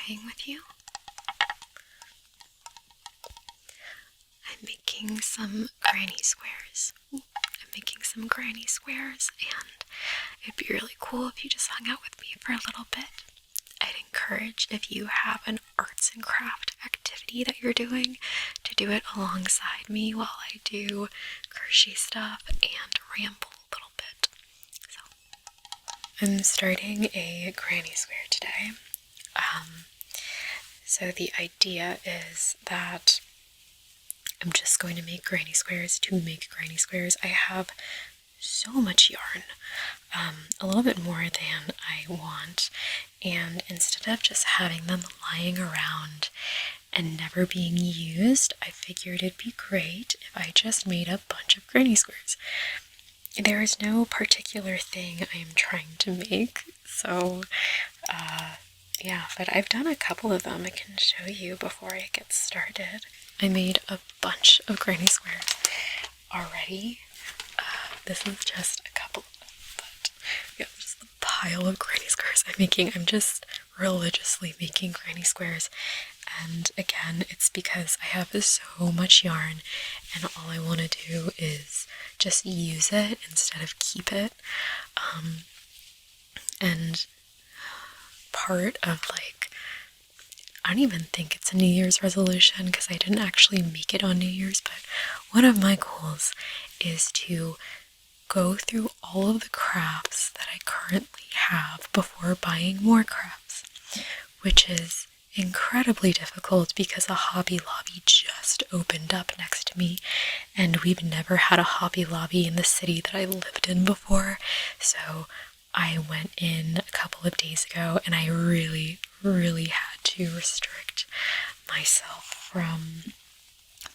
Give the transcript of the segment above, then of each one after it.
crocheting with you. I'm making some granny squares. I'm making some granny squares, and it'd be really cool if you just hung out with me for a little bit. I'd encourage, if you have an arts and craft activity that you're doing, to do it alongside me while I do crochet stuff and ramble a little bit. So I'm starting a granny square today. So the idea is that I'm just going to make granny squares to make granny squares. I have so much yarn, a little bit more than I want, and instead of just having them lying around and never being used, I figured it'd be great if I just made a bunch of granny squares. There is no particular thing I am trying to make, so yeah, but I've done a couple of them. I can show you before I get started. I made a bunch of granny squares already. This is just a couple of them, but yeah, just a pile of granny squares I'm making. I'm just religiously making granny squares, and again, it's because I have so much yarn, and all I want to do is just use it instead of keep it. And part of, like, I don't even think it's a New Year's resolution because I didn't actually make it on New Year's, but one of my goals is to go through all of the crafts that I currently have before buying more crafts, which is incredibly difficult because a Hobby Lobby just opened up next to me, and we've never had a Hobby Lobby in the city that I lived in before. So I went in a couple of days ago, and I really had to restrict myself from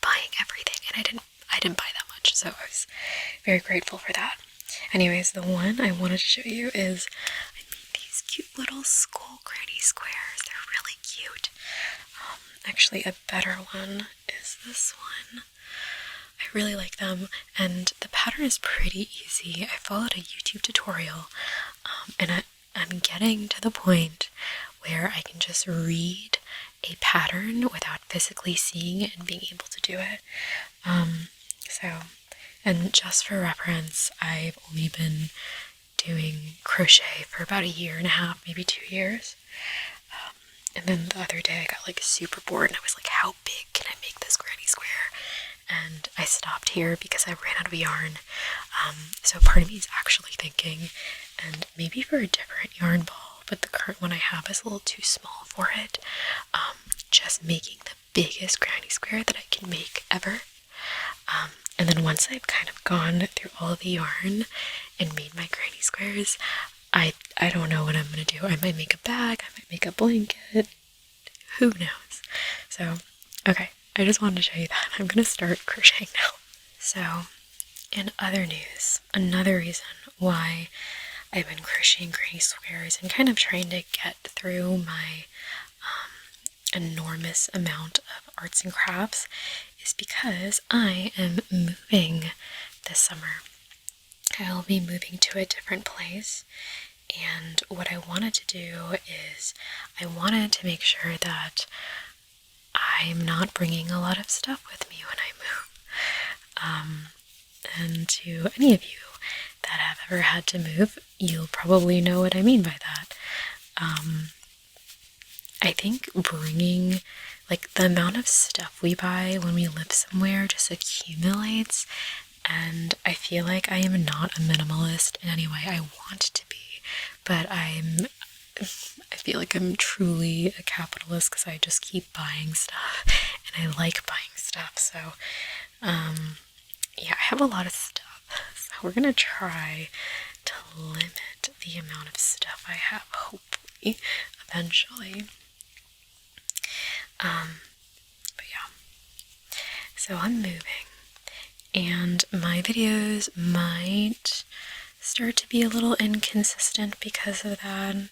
buying everything, and I didn't buy that much, so I was very grateful for that. Anyways, the one I wanted to show you is I made these cute little skull granny squares. They're really cute. Actually, a better one is this one. I really like them, and the pattern is pretty easy. I followed a YouTube tutorial, and I'm getting to the point where I can just read a pattern without physically seeing it and being able to do it. And just for reference, I've only been doing crochet for about 1.5 years, maybe 2 years. And then the other day I got like super bored, and I was like, how big can I make this granny square? And I stopped here because I ran out of yarn. So part of me is actually thinking, and maybe for a different yarn ball, but the current one I have is a little too small for it, just making the biggest granny square that I can make ever. And then once I've kind of gone through all the yarn and made my granny squares, I don't know what I'm going to do. I might make a bag, I might make a blanket, who knows. So, okay, I just wanted to show you that. I'm going to start crocheting now. So, in other news, another reason why I've been crocheting granny squares and kind of trying to get through my enormous amount of arts and crafts is because I am moving this summer. I'll be moving to a different place, and what I wanted to do is I wanted to make sure that I'm not bringing a lot of stuff with me when I move. And to any of you that have ever had to move, you'll probably know what I mean by that. I think bringing, like, the amount of stuff we buy when we live somewhere just accumulates, and I feel like I am not a minimalist in any way. I want to be, but I feel like I'm truly a capitalist because I just keep buying stuff, and I like buying stuff. So yeah, I have a lot of stuff, so we're gonna try to limit the amount of stuff I have, hopefully, eventually. But yeah, so I'm moving, and my videos might start to be a little inconsistent because of that. I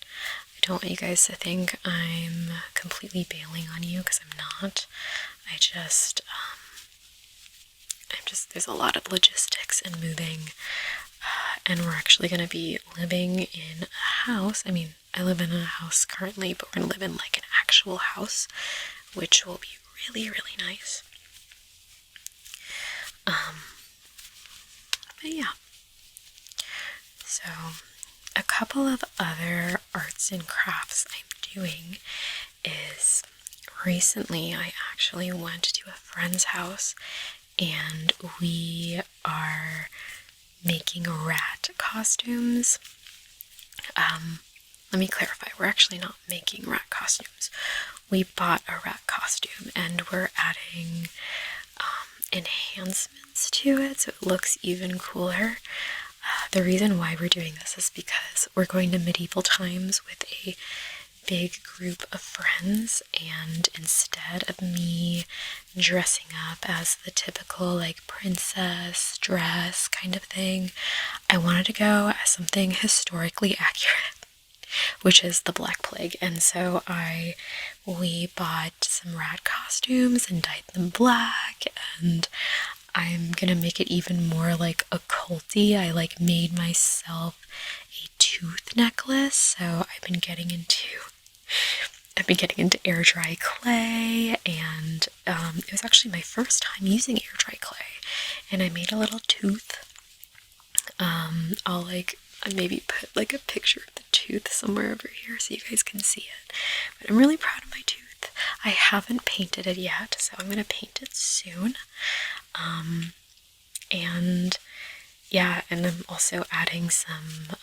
don't want you guys to think I'm completely bailing on you, because I'm not. There's a lot of logistics in moving, and we're actually going to be living in a house. I mean, I live in a house currently, but we're going to live in like an actual house, which will be really, really nice. But yeah. So, a couple of other arts and crafts I'm doing is recently I actually went to a friend's house and we are making rat costumes. Let me clarify, we're actually not making rat costumes. We bought a rat costume and we're adding enhancements to it so it looks even cooler. The reason why we're doing this is because we're going to medieval times with a big group of friends, and instead of me dressing up as the typical like princess dress kind of thing, I wanted to go as something historically accurate, which is the Black Plague. And so we bought some rat costumes and dyed them black, and I'm gonna make it even more like occulty. I like made myself a tooth necklace, so I've been getting into air dry clay, and it was actually my first time using air dry clay, and I made a little tooth. I'll maybe put like a picture of the tooth somewhere over here so you guys can see it. But I'm really proud of my tooth. I haven't painted it yet, so I'm gonna paint it soon. And yeah, and I'm also adding some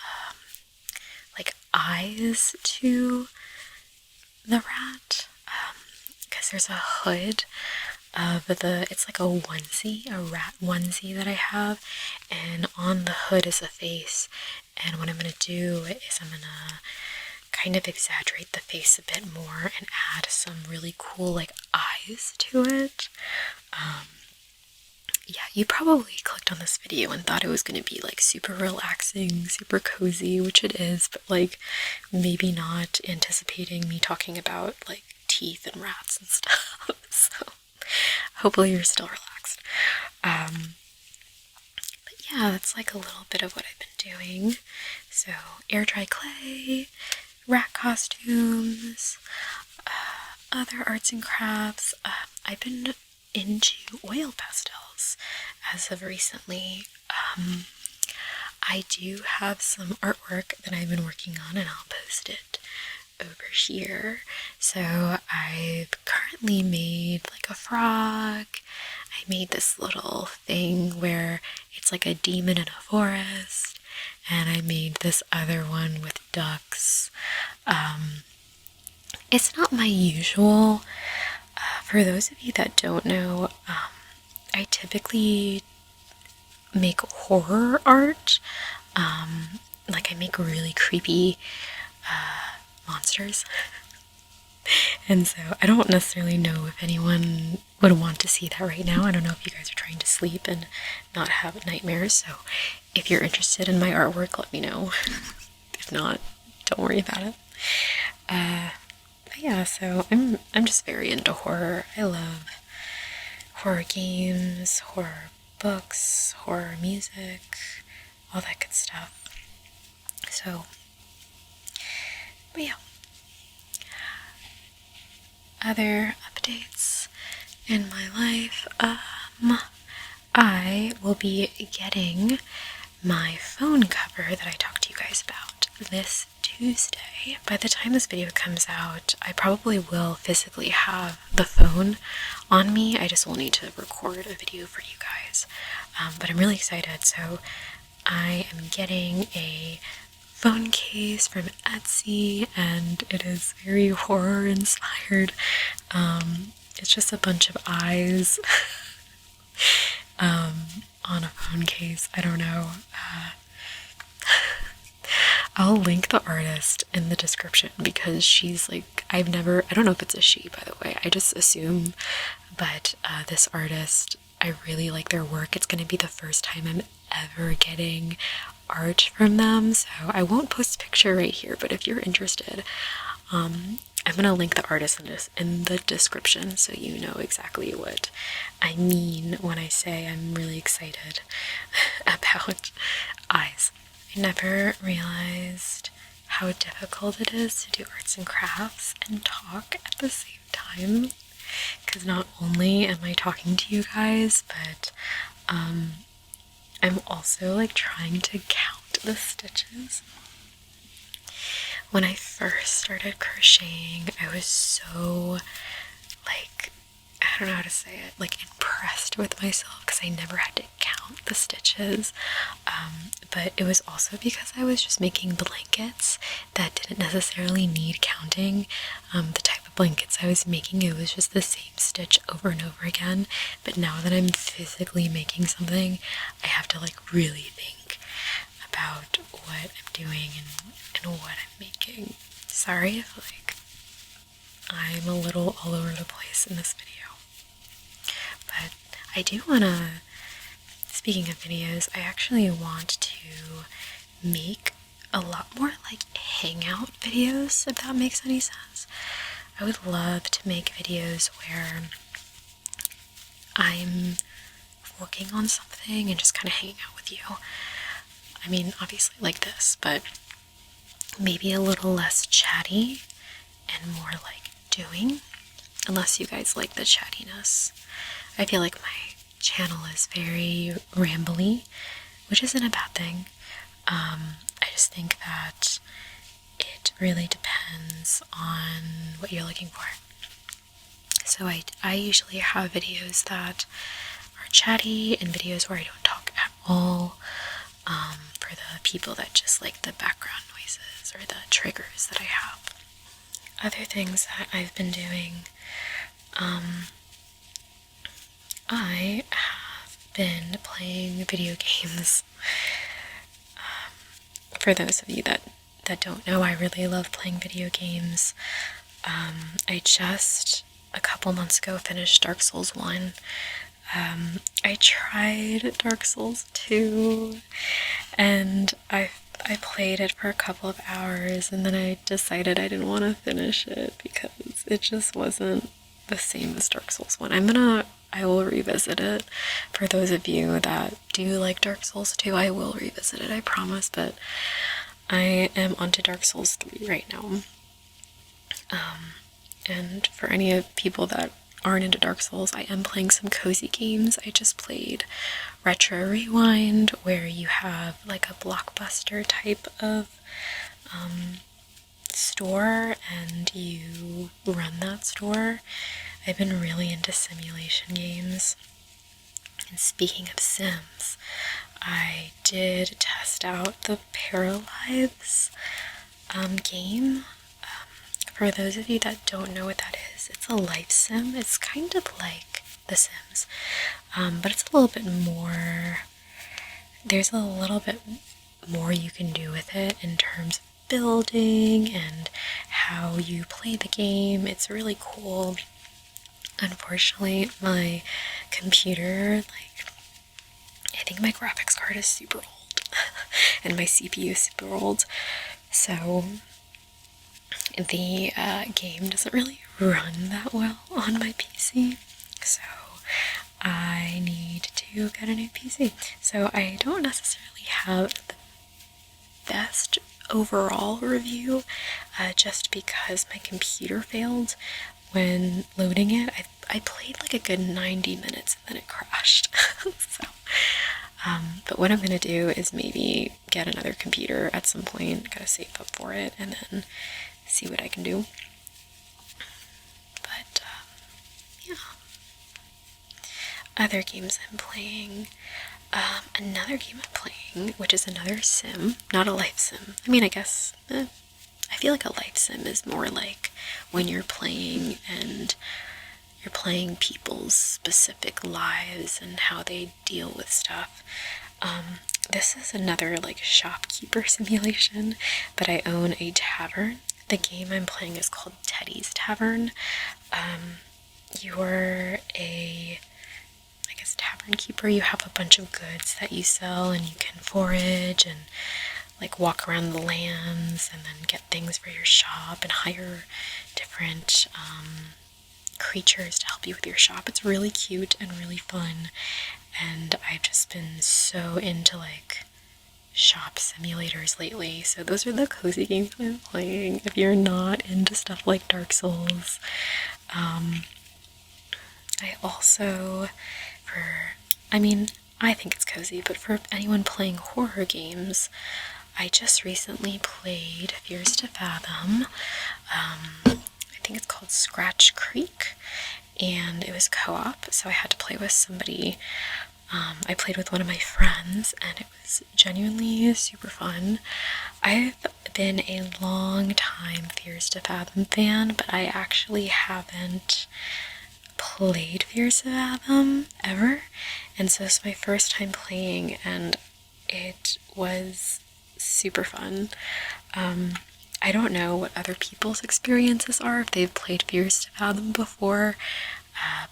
like eyes to the rat, because there's a hood of it's like a onesie, a rat onesie that I have, and on the hood is a face, and what I'm going to do is I'm going to kind of exaggerate the face a bit more and add some really cool like eyes to it. Yeah, you probably clicked on this video and thought it was going to be like super relaxing, super cozy, which it is, but like maybe not anticipating me talking about like teeth and rats and stuff. So hopefully you're still relaxed. But yeah, that's like a little bit of what I've been doing. So air dry clay, rat costumes, other arts and crafts. I've been into oil pastels as of recently. I do have some artwork that I've been working on, and I'll post it over here. So I've currently made like a frog. I made this little thing where it's like a demon in a forest, and I made this other one with ducks. It's not my usual. For those of you that don't know, I typically make horror art. Like I make really creepy monsters. And so I don't necessarily know if anyone would want to see that right now. I don't know if you guys are trying to sleep and not have nightmares. So if you're interested in my artwork, let me know. If not, don't worry about it. But yeah, so I'm just very into horror. I love horror games, horror books, horror music, all that good stuff. So, but yeah. Other updates in my life. I will be getting my phone cover that I talked to you guys about this Tuesday. By the time this video comes out, I probably will physically have the phone on me. I just will need to record a video for you guys. But I'm really excited. So I am getting a phone case from Etsy, and it is very horror inspired. It's just a bunch of eyes on a phone case. I don't know. I'll link the artist in the description because she's like, I don't know if it's a she, by the way, I just assume, but this artist, I really like their work. It's going to be the first time I'm ever getting art from them, so I won't post a picture right here, but if you're interested, I'm going to link the artist in the description so you know exactly what I mean when I say I'm really excited about eyes. I never realized how difficult it is to do arts and crafts and talk at the same time. Because not only am I talking to you guys, but I'm also like trying to count the stitches. When I first started crocheting, I was so like, I don't know how to say it, like impressed with myself because I never had to count the stitches. But it was also because I was just making blankets that didn't necessarily need counting. The type of blankets I was making, it was just the same stitch over and over again. But now that I'm physically making something, I have to like really think about what I'm doing and what I'm making. Sorry if like I'm a little all over the place in this video. But I do want to, speaking of videos, I actually want to make a lot more like hangout videos, if that makes any sense. I would love to make videos where I'm working on something and just kind of hanging out with you. I mean, obviously like this, but maybe a little less chatty and more like doing, unless you guys like the chattiness. I feel like my channel is very rambly, which isn't a bad thing. I just think that it really depends on what you're looking for. So I usually have videos that are chatty and videos where I don't talk at all, for the people that just like the background noises or the triggers that I have. Other things that I've been doing, I have been playing video games. For those of you that don't know, I really love playing video games. I just, a couple months ago, finished Dark Souls 1. I tried Dark Souls 2, and I played it for a couple of hours, and then I decided I didn't want to finish it because it just wasn't the same as Dark Souls 1. I will revisit it. For those of you that do like Dark Souls 2, I will revisit it, I promise, but I am onto Dark Souls 3 right now. And for any of people that aren't into Dark Souls, I am playing some cozy games. I just played Retro Rewind, where you have like a blockbuster type of store and you run that store. I've been really into simulation games. And speaking of Sims, I did test out the Paralives game. For those of you that don't know what that is, it's a life sim. It's kind of like The Sims, but it's a little bit more, there's a little bit more you can do with it in terms of building and how you play the game. It's really cool. Unfortunately, my computer, like, I think my graphics card is super old and my CPU is super old, so the game doesn't really run that well on my PC, so I need to get a new PC. So I don't necessarily have the best overall review, just because my computer failed when loading it. I played like a good 90 minutes and then it crashed. So, but what I'm gonna do is maybe get another computer at some point, gotta save up for it, and then see what I can do. But, yeah. Other games I'm playing. Another game I'm playing, which is another sim, not a life sim. I mean, I guess, I feel like a life sim is more like when you're playing and you're playing people's specific lives and how they deal with stuff. This is another like shopkeeper simulation, but I own a tavern. The game I'm playing is called Teddy's Tavern. You're a, I guess, tavern keeper. You have a bunch of goods that you sell and you can forage and like walk around the lands and then get things for your shop and hire different creatures to help you with your shop. It's really cute and really fun, and I've just been so into like shop simulators lately. So those are the cozy games I'm playing. If you're not into stuff like Dark Souls, I also, I think it's cozy, but for anyone playing horror games, I just recently played Fears to Fathom. I think it's called Scratch Creek, and it was co-op, so I had to play with somebody. I played with one of my friends, and it was genuinely super fun. I've been a long time Fears to Fathom fan, but I actually haven't played Fears to Fathom ever, and so it's my first time playing, and it was super fun. I don't know what other people's experiences are if they've played Fears to Fathom before,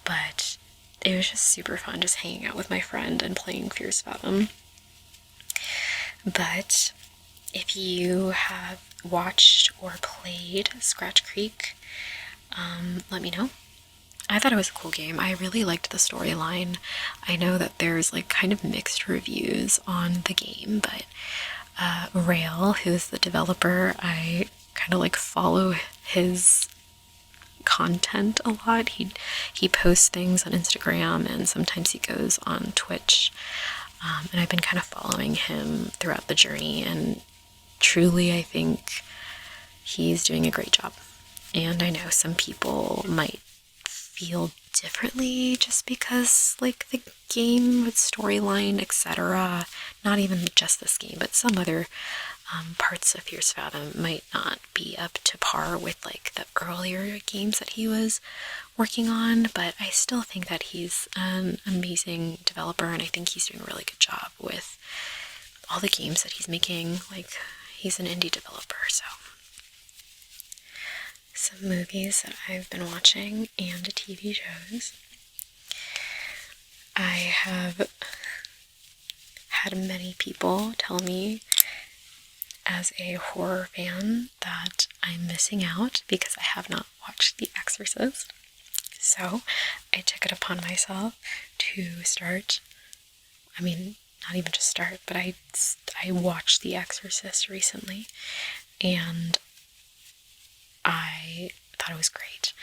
but it was just super fun just hanging out with my friend and playing Fears to Fathom. But if you have watched or played Scratch Creek, let me know. I thought it was a cool game. I really liked the storyline. I know that there's like kind of mixed reviews on the game, but Rail, who's the developer, I kind of like follow his content a lot. He posts things on Instagram, and sometimes he goes on Twitch, and I've been kind of following him throughout the journey, and truly I think he's doing a great job. And I know some people might feel differently just because like the game with storyline, etc., not even just this game, but some other parts of Fierce Fathom might not be up to par with like the earlier games that he was working on, but I still think that he's an amazing developer, and I think he's doing a really good job with all the games that he's making. Like, he's an indie developer. So some movies that I've been watching and TV shows. I have had many people tell me as a horror fan that I'm missing out because I have not watched The Exorcist. So I took it upon myself to start, not even just start, but I watched The Exorcist recently, and I thought it was great.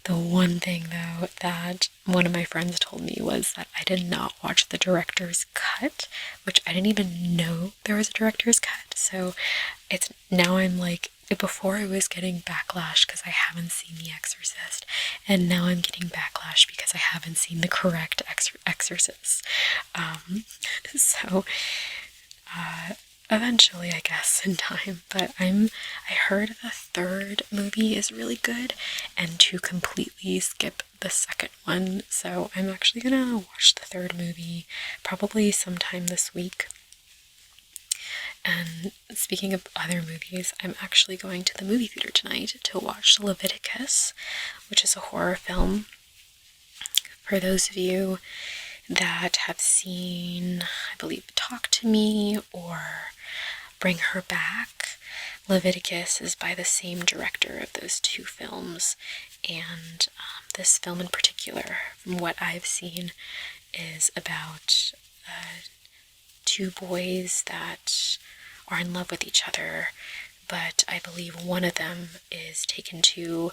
The one thing, though, that one of my friends told me was that I did not watch the director's cut, which I didn't even know there was a director's cut. So it's now I'm like, before I was getting backlash because I haven't seen The Exorcist, and now I'm getting backlash because I haven't seen the correct Exorcist. Eventually, I guess, in time, but I heard the third movie is really good, and to completely skip the second one, so I'm actually gonna watch the third movie probably sometime this week. And speaking of other movies, I'm actually going to the movie theater tonight to watch Leviticus, which is a horror film. For those of you that have seen, I believe, Talk to Me or Bring Her Back, Leviticus is by the same director of those two films, and this film in particular, from what I've seen, is about two boys that are in love with each other, but I believe one of them is taken to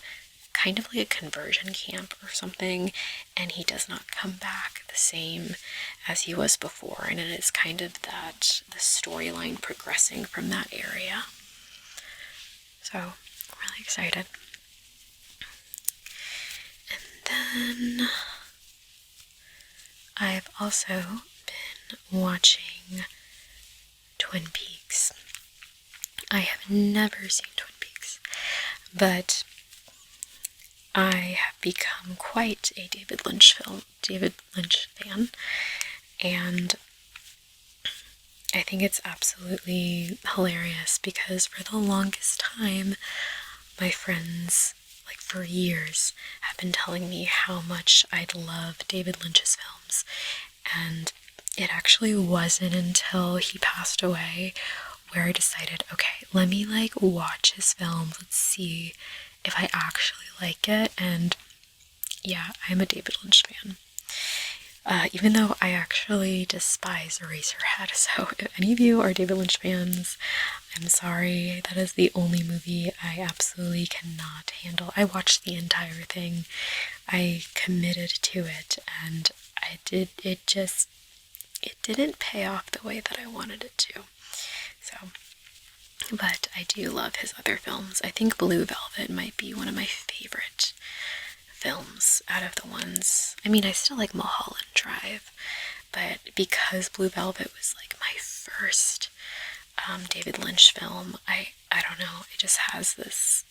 kind of like a conversion camp or something, and he does not come back the same as he was before, and it is kind of that the storyline progressing from that area. So I'm really excited. And then I've also been watching Twin Peaks. I have never seen Twin Peaks, but I have become quite a David Lynch fan, and I think it's absolutely hilarious because for the longest time, my friends, like for years, have been telling me how much I'd love David Lynch's films, and it actually wasn't until he passed away where I decided, okay, let me watch his films, let's see if I actually like it. And yeah, I'm a David Lynch fan. Even though I actually despise Eraserhead, so if any of you are David Lynch fans, I'm sorry. That is the only movie I absolutely cannot handle. I watched the entire thing. I committed to it, and it didn't pay off the way that I wanted it to. So, but I do love his other films. I think Blue Velvet might be one of my favorite films out of the ones. I mean, I still like Mulholland Drive, but because Blue Velvet was like my first David Lynch film, I don't know, it just has this,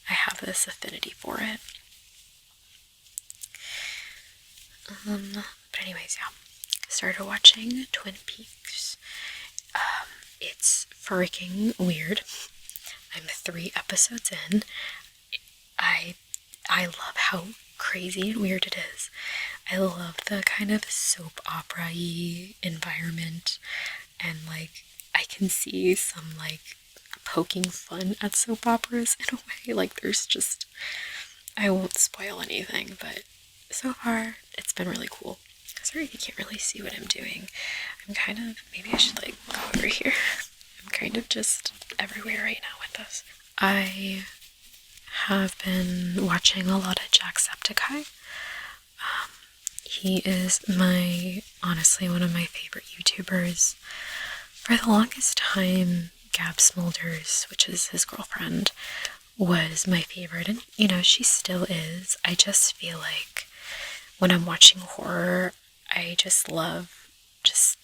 I have this affinity for it. But anyways, yeah, started watching Twin Peaks. It's freaking weird. I'm 3 episodes in. I love how crazy and weird it is. I love the kind of soap opera-y environment, and like I can see some like poking fun at soap operas in a way. Like there's just, I won't spoil anything, but so far it's been really cool. Sorry if you can't really see what I'm doing. I'm kind of, maybe I should like go over here. I'm kind of just everywhere right now with this. I have been watching a lot of Jacksepticeye. He is honestly one of my favorite YouTubers. For the longest time, Gab Smulders, which is his girlfriend, was my favorite, and you know, she still is. I just feel like when I'm watching horror, I just love just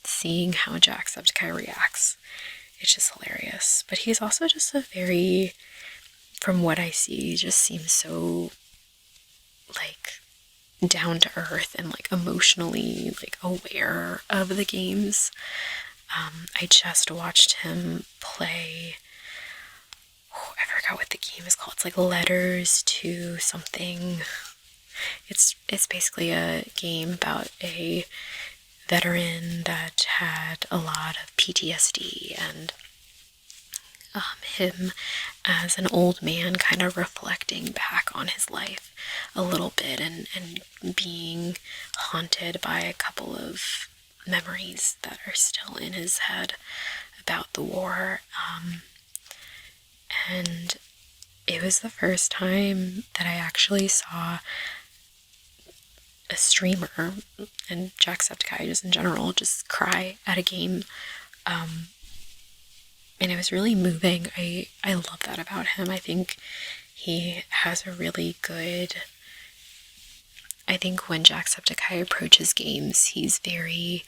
seeing how Jacksepticeye reacts. It's just hilarious. But he's also just a very, from what I see, just seems so like down to earth and like emotionally like aware of the games. I just watched him play, I forgot what the game is called. It's like Letters to something. It's basically a game about a veteran that had a lot of PTSD, and him as an old man kind of reflecting back on his life a little bit, and being haunted by a couple of memories that are still in his head about the war. And it was the first time that I actually saw a streamer, and Jacksepticeye just in general, just cry at a game. And it was really moving. I love that about him. I think he has a really good, I think when Jacksepticeye approaches games, he's very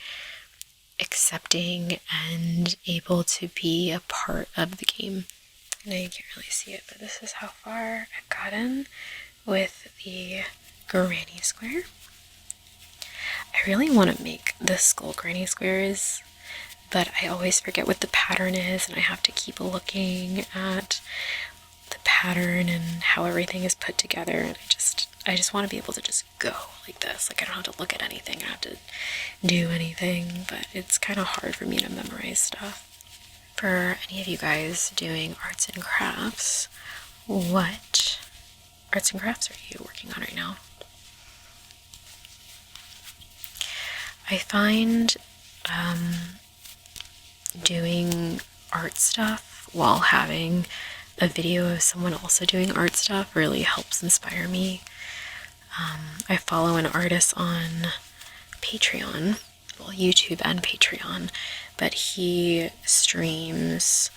accepting and able to be a part of the game. I know you can't really see it, but this is how far I've gotten with the granny square. I really want to make the skull granny squares, but I always forget what the pattern is, and I have to keep looking at the pattern and how everything is put together, and I just want to be able to just go like this. Like I don't have to look at anything, I have to do anything, but it's kind of hard for me to memorize stuff. For any of you guys doing arts and crafts, what arts and crafts are you working on right now? I find doing art stuff while having a video of someone also doing art stuff really helps inspire me. I follow an artist on Patreon, well, YouTube and Patreon, but he streams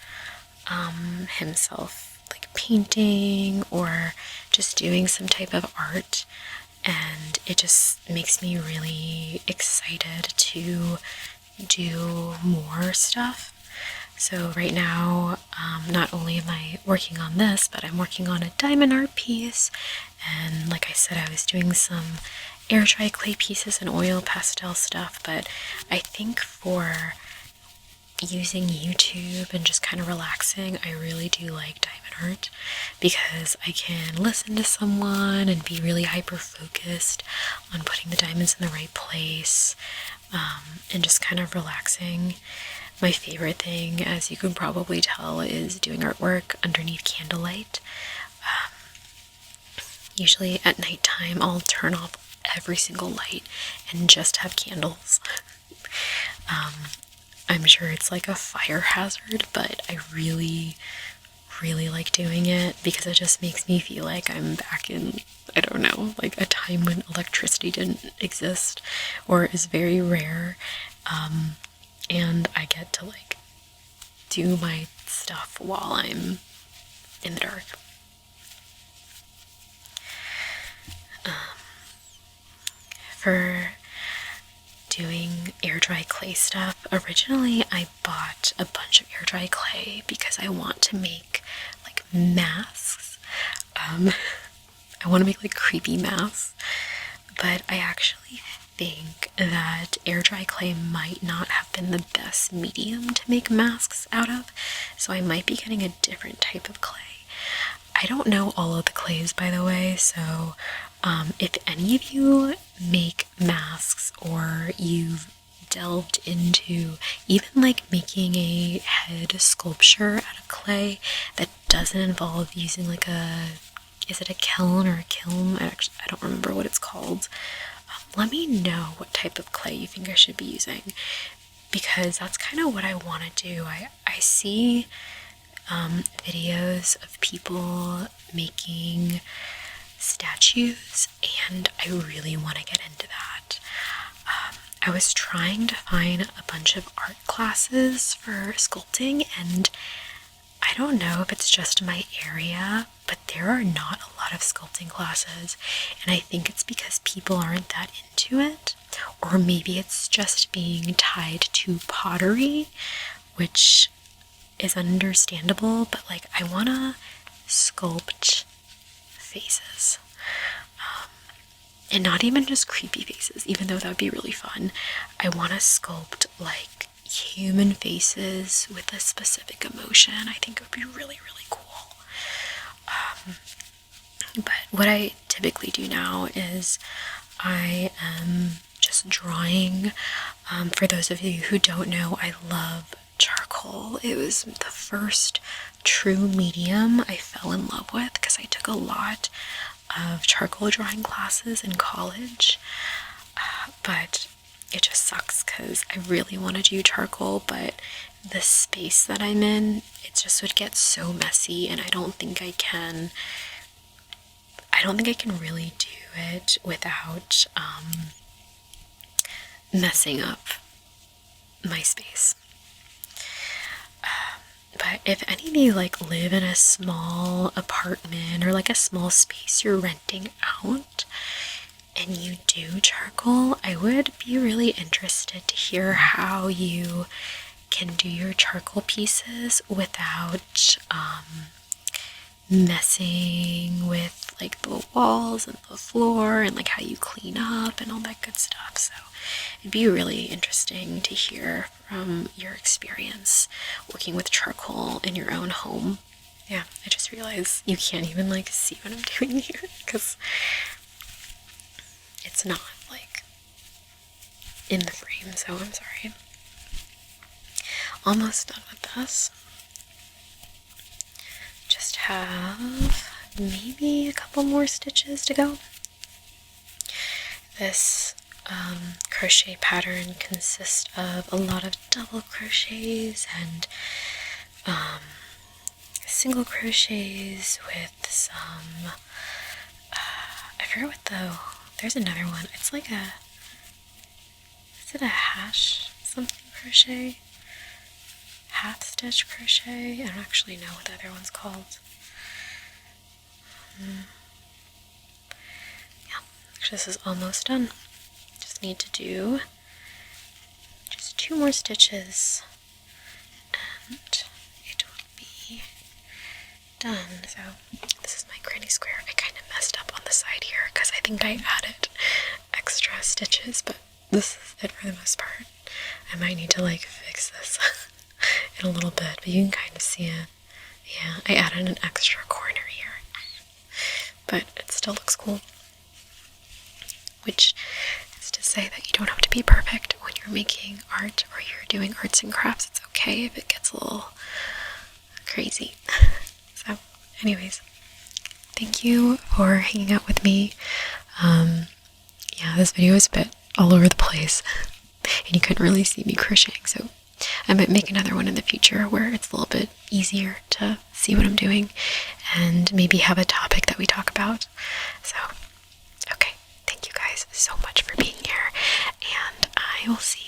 himself like painting or just doing some type of art, and it just makes me really excited to do more stuff. So right now, not only am I working on this, but I'm working on a diamond art piece, and like I said, I was doing some air dry clay pieces and oil pastel stuff. But I think for using YouTube and just kind of relaxing, I really do like diamond art, because I can listen to someone and be really hyper focused on putting the diamonds in the right place, and just kind of relaxing. My favorite thing, as you can probably tell, is doing artwork underneath candlelight. Usually at nighttime, I'll turn off every single light and just have candles. I'm sure it's like a fire hazard, but I really, really like doing it because it just makes me feel like I'm back in, I don't know, like a time when electricity didn't exist or is very rare. And I get to like do my stuff while I'm in the dark. For doing air dry clay stuff, originally I bought a bunch of air dry clay because I want to make like masks. I want to make like creepy masks, but I actually think that air dry clay might not have been the best medium to make masks out of, so I might be getting a different type of clay. I don't know all of the clays, by the way, so if any of you make masks or you've delved into even like making a head sculpture out of clay that doesn't involve using like is it a kiln or a kiln? I don't remember what it's called. Let me know what type of clay you think I should be using, because that's kind of what I want to do. I see videos of people making statues, and I really want to get into that. I was trying to find a bunch of art classes for sculpting, and I don't know if it's just my area, but there are not a lot of sculpting classes, and I think it's because people aren't that into it, or maybe it's just being tied to pottery, which is understandable, but like I want to sculpt faces. And not even just creepy faces, even though that would be really fun. I want to sculpt like human faces with a specific emotion. I think it would be really, really cool. But what I typically do now is I am just drawing. For those of you who don't know, I love charcoal. It was the first true medium I fell in love with because I took a lot of charcoal drawing classes in college, but it just sucks because I really want to do charcoal, but the space that I'm in, it just would get so messy, and I don't think I can really do it without messing up my space. But if any of you like live in a small apartment or like a small space you're renting out and you do charcoal, I would be really interested to hear how you can do your charcoal pieces without messing with like the walls and the floor, and like how you clean up and all that good stuff. So it'd be really interesting to hear from your experience working with charcoal in your own home. Yeah, I just realized you can't even like see what I'm doing here because it's not like in the frame, so I'm sorry. Almost done with this. Just have maybe a couple more stitches to go. This crochet pattern consists of a lot of double crochets and single crochets with some I forget what there's another one. It's like is it a hash something crochet? Half stitch crochet? I don't actually know what the other one's called. Yeah, actually this is almost done. Just need to do just 2 more stitches and it will be done. So this is my granny square. I kind of messed up on the side here because I think I added extra stitches, but this is it for the most part. I might need to like fix this in a little bit, but you can kind of see it. Yeah, I added an extra corner here, but it still looks cool. Which is to say that you don't have to be perfect when you're making art or you're doing arts and crafts. It's okay if it gets a little crazy. So, anyways, thank you for hanging out with me. yeah, this video is a bit all over the place, and you couldn't really see me crocheting, so I might make another one in the future where it's a little bit easier to see what I'm doing, and maybe have a topic that we talk about. So, okay, thank you guys so much for being here, and I will see